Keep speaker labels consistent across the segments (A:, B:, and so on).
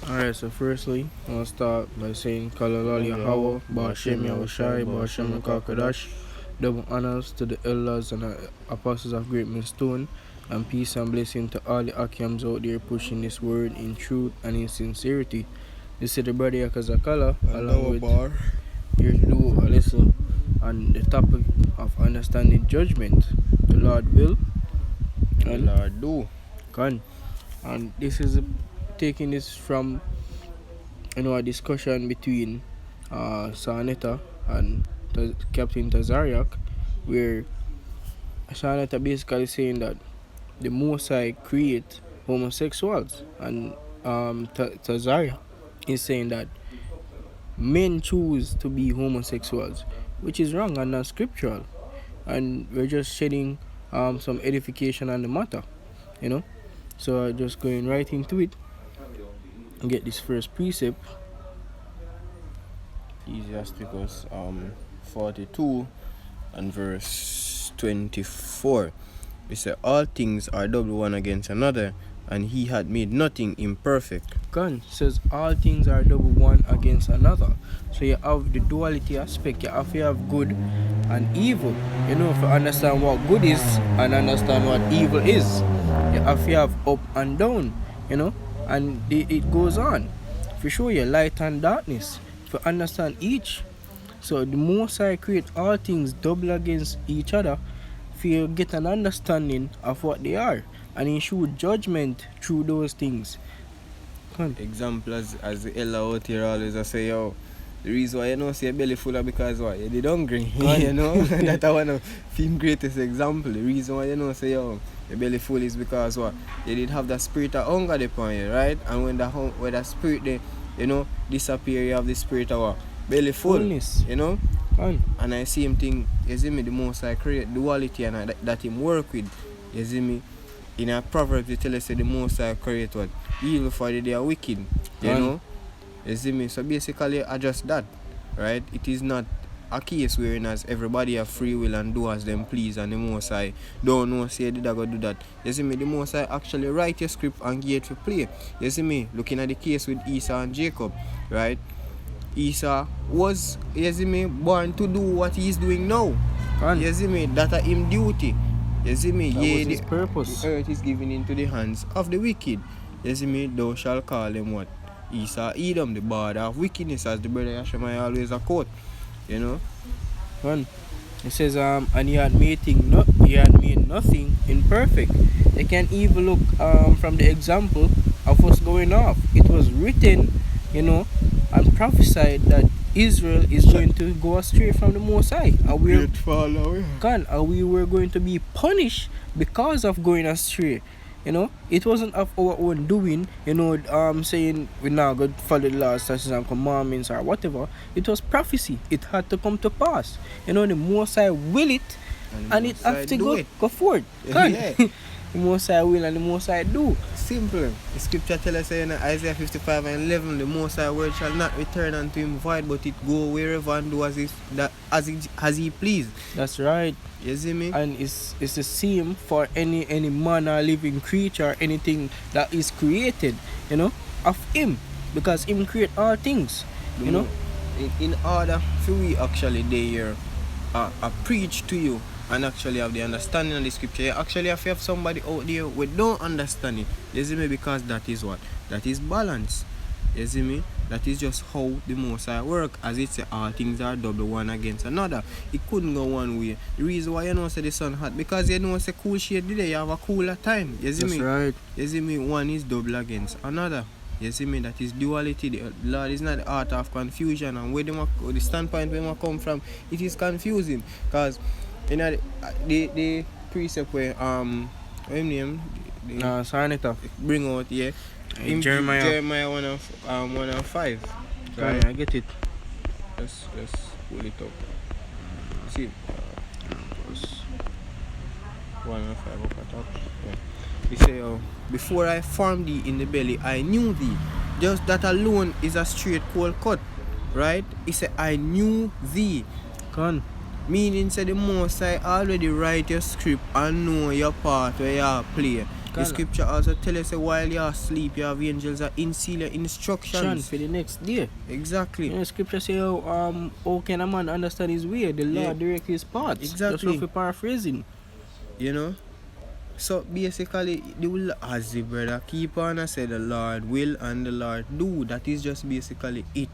A: Alright, so firstly, I'll start by saying Kalalal Yahweh, Ba'ashem Yahushai, Ba'ashem Kakadash, double honors to the elders and apostles of Great Millstone, and peace and blessing to all the Akiams out there pushing this word in truth and in sincerity. This is the brother Yakazakala, along with here to do a lesson on the topic of understanding judgment. The Lord will,
B: and Lord do.
A: Can. And this is taking this from a discussion between Sarnetta and Captain Tazariak, where Sarnetta basically saying that the Mosai create homosexuals, and Tazariak is saying that men choose to be homosexuals, which is wrong and not scriptural. And we're just shedding some edification on the matter, So just going right into it and get this first precept.
B: Ecclesiasticus 42 and verse 24. We say, all things are double one against another, and he had made nothing imperfect.
A: God says all things are double one against another. So you have the duality aspect. You have to have good and evil. To understand what good is and understand what evil is. You have to have up and down, and it goes on. For sure, you light and darkness. To understand each. So the Most High create all things double against each other, for you get an understanding of what they are, and he show judgment through those things.
B: Example as the elder out here always I say, yo, the reason why say your belly full of because what? You did hungry. That's one of film greatest example. The reason why say yo, your belly full is because what? You did have the spirit of hunger upon you, right? And when the spirit they disappear, you have the spirit of what? Belly full.
A: Fullness.
B: And I see him think, you see me, the most I create duality and that him work with. You see me? In a proverb, you tell us the most I create what? Evil for the day are wicked. You see me? So basically, adjust that, right? It is not a case wherein as everybody have free will and do as them please, and the most I don't know, say, did I go do that? You see me? The most I actually write your script and get to play. You see me? Looking at the case with Esau and Jacob, right? Esau was, you see me, born to do what he is doing now. You see me? That are him duty. You see me?
A: That was his purpose.
B: The earth is given into the hands of the wicked. You see me? Thou shalt call them what? Esau Edom, the border of wickedness, as the brother Yashemai always a quote.
A: It says, and he had made nothing imperfect. You can even look from the example of what's going off. It was written, and prophesied that Israel is going to go astray from the Most High, and we were going to be punished because of going astray. It wasn't of our own doing, saying we now go follow the laws, statutes, and commandments or whatever. It was prophecy. It had to come to pass. The Most High will it, and it has to go forward. The Most High will and the Most High do.
B: Simple. The scripture tells us in Isaiah 55 and 11, the Most High word shall not return unto him void, but it go wherever and do as he please.
A: That's right.
B: You see me?
A: And it's the same for any man or living creature, anything that is created, of him, because him create all things,
B: In order for we actually there preach to you and actually have the understanding of the scripture, you actually have to have somebody out there who don't understand it. You see me? Because that is what? That is balance. You see me? That is just how the Most High work. As it say, all things are double one against another. It couldn't go one way. The reason why say the sun hot, because say cool shade today, you have a cooler time. You see me?
A: That's right.
B: You see me? One is double against another. You see me? That is duality. The Lord is not the art of confusion, and where the standpoint where they come from, it is confusing. Because the precept where what name?
A: Sarnetta
B: Bring out in Jeremiah 1 and 5.
A: Right, I get it.
B: Let's pull it up. See, 1 and 5 up at top. He say, before I formed thee in the belly, I knew thee. Just that alone is a straight cold cut, right? He said, I knew thee. Meaning, say the Most High already write your script and know your part where you play. The scripture also tell us while you are asleep, you have angels that instill your instructions.
A: for the next day.
B: Exactly.
A: You know, scripture say, how can a man understand his way? The Lord direct his paths.
B: Exactly.
A: Just for paraphrasing.
B: You know? So basically, as the brother keep on and say, the Lord will and the Lord do. That is just basically it.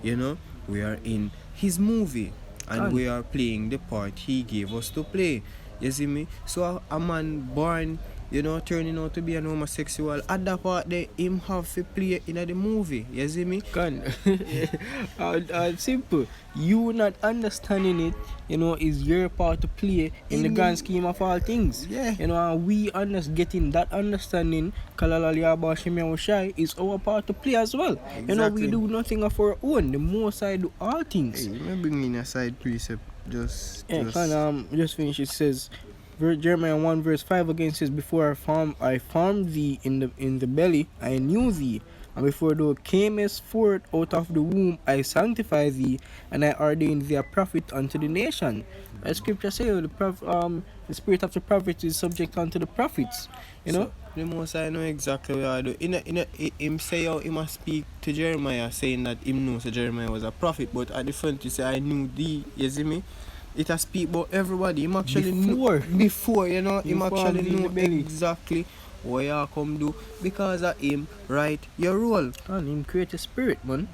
B: You know? We are in his movie. And we are playing the part he gave us to play. You see me? So a man born, you know, turning out to be an homosexual, at that part there, him have to play in the movie. You see me?
A: Simple. You not understanding it, you know, is your part to play in the grand scheme of all things.
B: Yeah.
A: You know, and we getting that understanding, is our part to play as well.
B: Exactly.
A: You know, we do nothing of our own. The Most High do all things.
B: Hey, let me bring in a side precept. Just
A: finish. It says, Jeremiah 1 verse 5 again says, before I formed thee in the belly, I knew thee, and before thou camest forth out of the womb, I sanctified thee, and I ordained thee a prophet unto the nation. As scripture says, the spirit of the prophet is subject unto the prophets. You know.
B: The Most I know exactly what I do. Him say how he must speak to Jeremiah, saying that him knows that Jeremiah was a prophet, but at the front he say, I knew thee. You see me? It has speak about everybody. Him actually before, you know, him actually know exactly what you come do, because of him write your role.
A: And him create a spirit, man.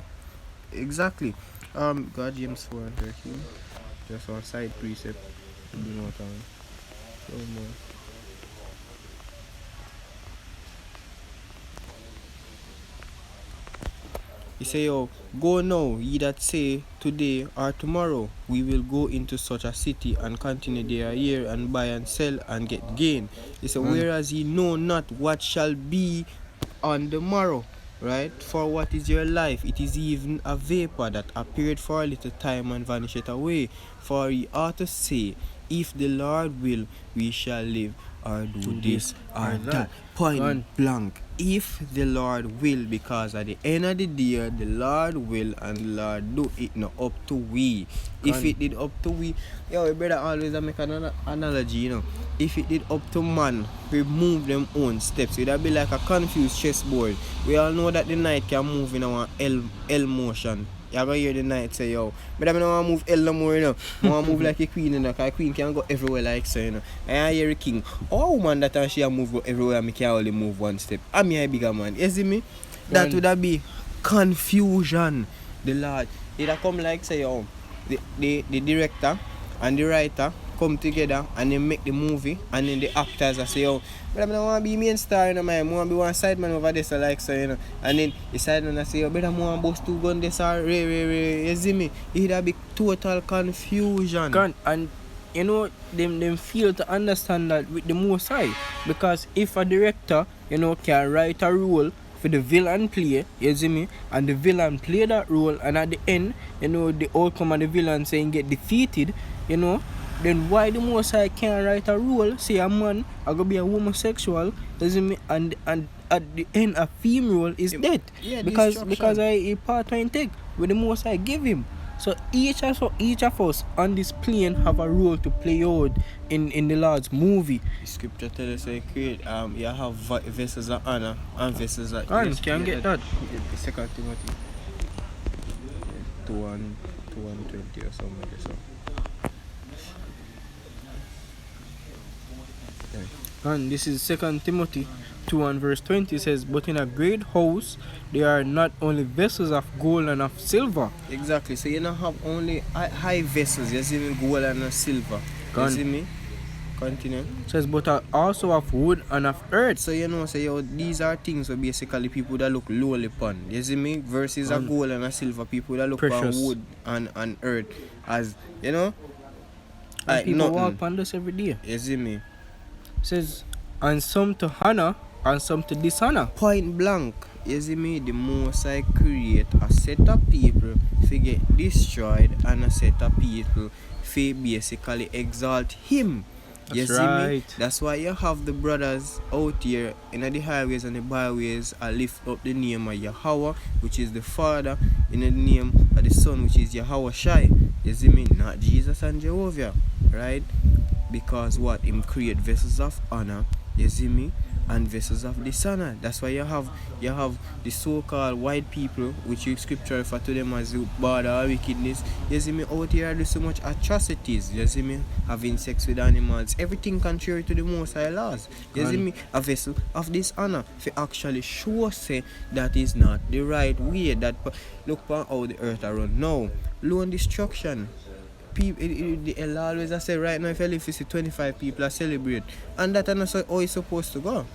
B: Exactly. God James 4 and 13. Just one side precept. Do not so more. He say, yo, go now, ye that say, today or tomorrow, we will go into such a city and continue there a year and buy and sell and get gain. He say, whereas ye know not what shall be on the morrow, right? For what is your life? It is even a vapor that appeared for a little time and vanisheth away. For ye ought to say, if the Lord will, we shall live or do this or that. Point blank. If the Lord will, because at the end of the day, the Lord will and the Lord do it not up to we. If it did up to we, yo, brother always make an analogy, you know. If it did up to man, we move them own steps. It would be like a confused chessboard. We all know that the knight can move in our L motion. You're going to hear the knight say, yo, but I don't want to move L no more, you know. I want to move like a queen, you know, because a queen can go everywhere like so, you know. And I hear a king. Oh, man, that she move go everywhere, I can only move one step. I'm a bigger man. You see me? That would be confusion. The Lord. It come like, say, yo, the director and the writer come together and they make the movie, and then the actors say, yo, but I don't want to be main star, you know, man. I want to be one side man over there, so like so, you know. And then the side man say, yo, but I want to bust two guns this or you see me? It'll be total confusion.
A: And you know, them feel to understand that with the Most High, because if a director, you know, can write a role for the villain play, you see me, and the villain play that role, and at the end, you know, the outcome of the villain saying get defeated, you know, then why the Most High can't write a role, say a man I gonna be a homosexual, you see me, and at the end a female is dead, because I part and take with the Most High give him. So each of us on this plane have a role to play out in the Lord's movie.
B: The scripture tells us you have vessels of honor and vessels of...
A: Can get that.
B: 2 Timothy 2:20 or something like that.
A: And this is 2 Timothy 2 and verse 20 says, but in a great house there are not only vessels of gold and of silver.
B: Exactly. So you don't have only high vessels, you see me, gold and silver. You see me? Continue.
A: It says, but also of wood and of earth.
B: So you know, so these are things where basically people that look lowly upon. You see me? Versus a gold and a silver, people that look on wood and earth. As you know,
A: people walk upon this every day.
B: You see me?
A: It says, and some to honor and some to dishonor.
B: Point blank. You see me? The Most High create a set of people to get destroyed and a set of people to basically exalt him. You see me? That's why you have the brothers out here in the highways and the byways lift up the name of Yahweh, which is the Father, in the name of the Son, which is Yahweh Shai. You see me? Not Jesus and Jehovah, right? Because what? Him create vessels of honor, you see me? and vessels of dishonor. That's why you have the so-called white people, which you scripture refer to them as bad or wickedness. You see me out here do so much atrocities. You see me having sex with animals, everything contrary to the Most High laws. You see me a vessel of dishonor for actually show say that is not the right way. That look upon how the earth around now, low destruction. People, the always I say right now, if you live, you see 25 people are celebrate, and that is not how it's supposed to go.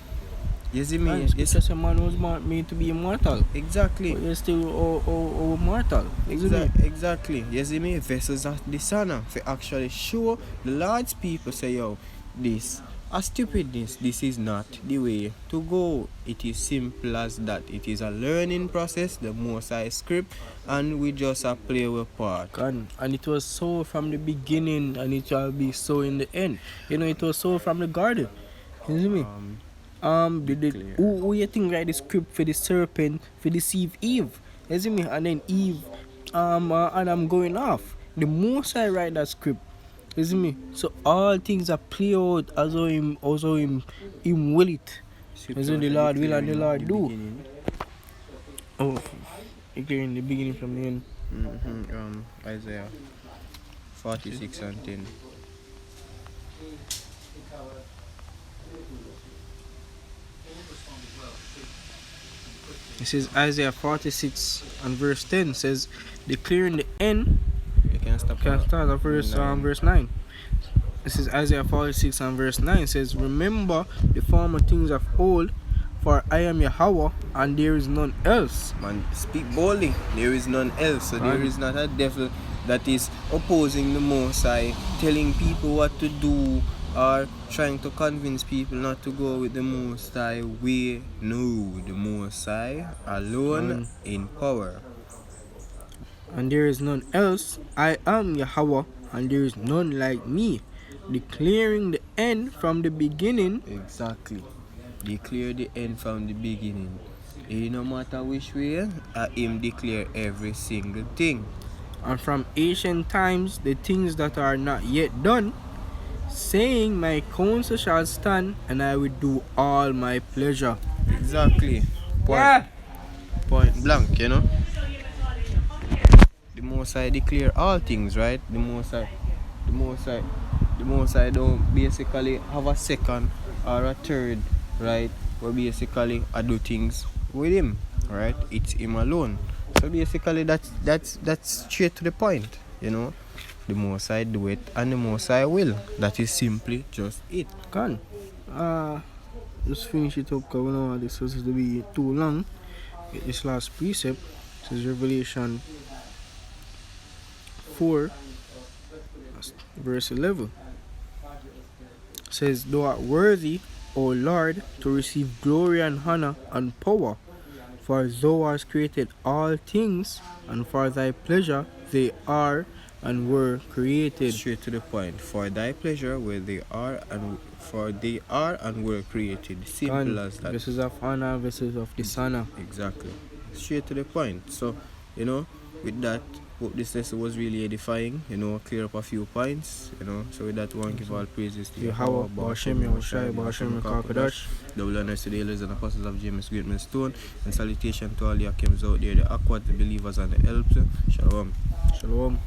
B: You see me?
A: It's just a man was made to be immortal.
B: Exactly.
A: But you're still mortal.
B: Exactly. You see me? Vessels of dishonor for actually show the Lord's people say, yo, this a stupidness. This is not the way to go. It is simple as that. It is a learning process, the Most High script, and we just play our part.
A: And it was so from the beginning, and it will be so in the end. You know, it was so from the garden. You see me? Who you think write the script for the serpent for deceive Eve? You see me? And then Eve, Adam going off. The most I write that script. You see me? So all things are play out as though him will it. As though the Lord will and the Lord do. Oh, declare in the beginning from the end.
B: Isaiah 46 and 10.
A: It says Isaiah 46 and verse 10 says, declaring the end.
B: You can start
A: at verse 9. This is Isaiah 46 and verse 9 says, remember the former things of old, for I am Yahweh and there is none else.
B: Man, speak boldly. There is none else. So there is not a devil that is opposing the Most High, telling people what to do, or trying to convince people not to go with the Most High way. No, the Most High alone in power.
A: And there is none else. I am Yahweh and there is none like me, declaring the end from the beginning.
B: Exactly. Declare the end from the beginning. No matter which way, him declare every single thing.
A: And from ancient times the things that are not yet done, saying my counsel shall stand and I will do all my pleasure.
B: Exactly. Point blank, you know. The Most High declare all things, right? The Most High don't basically have a second or a third, right? Where basically I do things with him, right? It's him alone. So basically that's straight to the point, you know. The Most High do it and the Most High will. That is simply just it.
A: Just finish it up because we don't want this to be too long. Get this last precept. This is Revelation 4 verse 11. It says, thou art worthy, O Lord, to receive glory and honor and power, for thou hast created all things, and for thy pleasure they are and were created.
B: Straight to the point. For thy pleasure where they are and for they are and were created. Simple as that.
A: Vessels of honor, vessels of dishonor.
B: Exactly. Straight to the point. So, you know, with that, hope this lesson was really edifying, you know, clear up a few points, you know. So with that, one give all praises to
A: Yahweh, Ba'ashem, Yahushai, Ba'ashem, Kakadash.
B: Double honors to the elders and apostles of James Great Millstone, and salutation to all the Akims out there, the Aquat, the believers and the helps. Shalom.
A: Shalom.